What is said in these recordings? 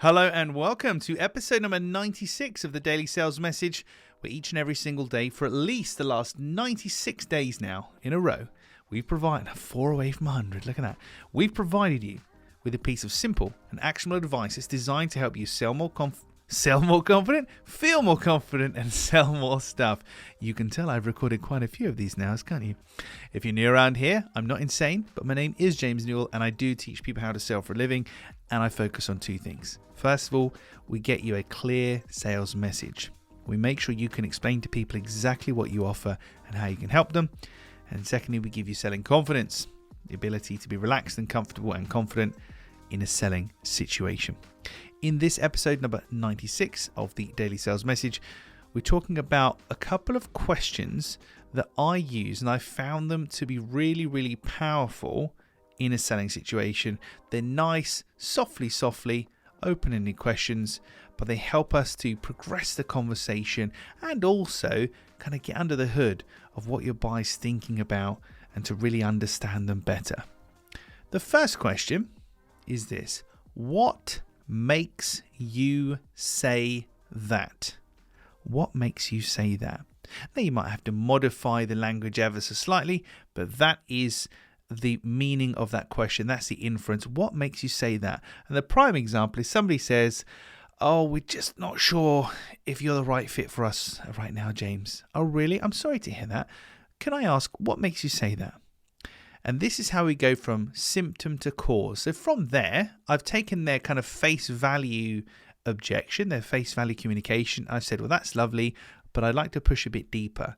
Hello and welcome to episode number 96 of the Daily Sales Message, where each and every single day for at least the last 96 days now in a row, we've provided 4 away from 100. Look at that. We've provided you with a piece of simple and actionable advice that's designed to help you sell more confident, feel more confident, and sell more stuff. You can tell I've recorded quite a few of these now, can't you? If you're new around here, I'm not insane, but my name is James Newell, and I do teach people how to sell for a living, and I focus on 2 things. First of all, we get you a clear sales message. We make sure you can explain to people exactly what you offer and how you can help them. And secondly, we give you selling confidence, the ability to be relaxed and comfortable and confident in a selling situation. In this episode number 96 of the Daily Sales Message, we're talking about a couple of questions that I use, and I found them to be really, really powerful in a selling situation. They're nice, softly, open-ended questions, but they help us to progress the conversation and also kind of get under the hood of what your buyer's thinking about and to really understand them better. The first question is this: what makes you say that? What makes you say that? Now, you might have to modify the language ever so slightly, but that is the meaning of that question. That's the inference. What makes you say that? And the prime example is somebody says, "Oh, we're just not sure if you're the right fit for us right now, James." "Oh, really? I'm sorry to hear that. Can I ask, what makes you say that?" And this is how we go from symptom to cause. So from there, I've taken their kind of face value objection, their face value communication. I've said, well, that's lovely, but I'd like to push a bit deeper.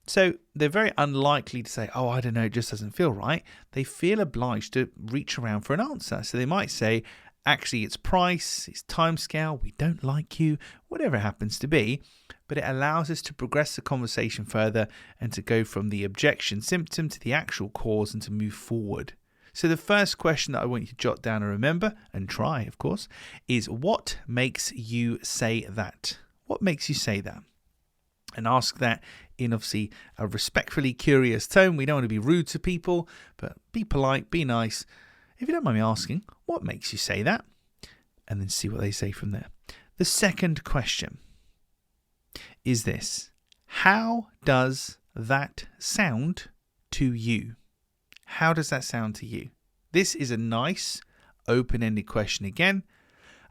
So they're very unlikely to say, "Oh, I don't know, it just doesn't feel right." They feel obliged to reach around for an answer. So they might say, actually, it's price, it's timescale, we don't like you, whatever it happens to be. But it allows us to progress the conversation further and to go from the objection symptom to the actual cause and to move forward. So the first question that I want you to jot down and remember, and try, of course, is what makes you say that? What makes you say that? And ask that in obviously a respectfully curious tone. We don't want to be rude to people, but be polite, be nice. If you don't mind me asking, what makes you say that? And then see what they say from there. The second question is this: how does that sound to you? How does that sound to you? This is a nice open-ended question again,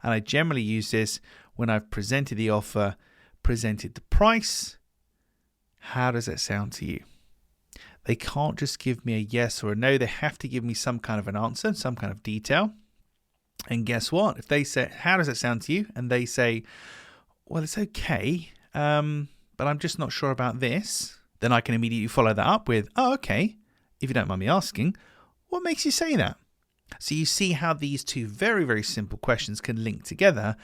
and I generally use this when I've presented the offer, presented the price. How does that sound to you? They can't just give me a yes or a no. They have to give me some kind of an answer, some kind of detail. And guess what? If they say, "How does it sound to you?" and they say, "Well, it's okay, but I'm just not sure about this," then I can immediately follow that up with, "Oh, okay, if you don't mind me asking, what makes you say that?" So you see how these 2 very, very simple questions can link together.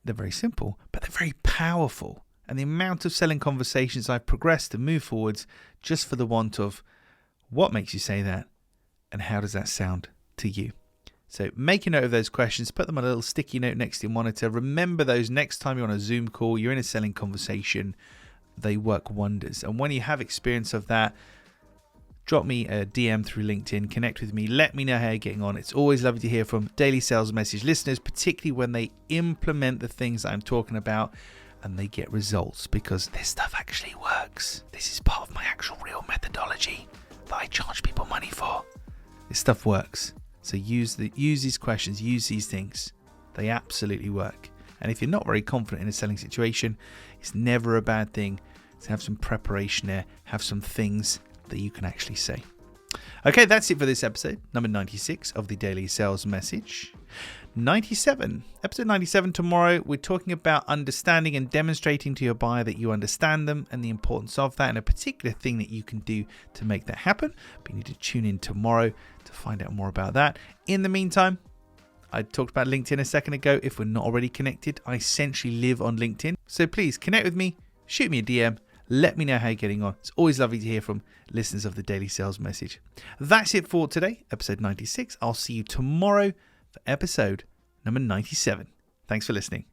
They're very simple, but they're very powerful. And the amount of selling conversations I've progressed and moved forwards just for the want of what makes you say that and how does that sound to you? So make a note of those questions, put them on a little sticky note next to your monitor. Remember those next time you're on a Zoom call, you're in a selling conversation. They work wonders. And when you have experience of that, drop me a DM through LinkedIn, connect with me, let me know how you're getting on. It's always lovely to hear from Daily Sales Message listeners, particularly when they implement the things that I'm talking about and they get results, because this stuff actually works. This is part of my actual real methodology that I charge people money for. This stuff works. So use these questions, use these things. They absolutely work. And if you're not very confident in a selling situation, it's never a bad thing to have some preparation there, have some things that you can actually say. Okay, that's it for this episode, number 96 of the Daily Sales Message. Episode 97 tomorrow, we're talking about understanding and demonstrating to your buyer that you understand them and the importance of that and a particular thing that you can do to make that happen. But you need to tune in tomorrow to find out more about that. In the meantime, I talked about LinkedIn a second ago. If we're not already connected, I essentially live on LinkedIn. So please connect with me, shoot me a DM, let me know how you're getting on. It's always lovely to hear from listeners of the Daily Sales Message. That's it for today, episode 96. I'll see you tomorrow for episode number 97. Thanks for listening.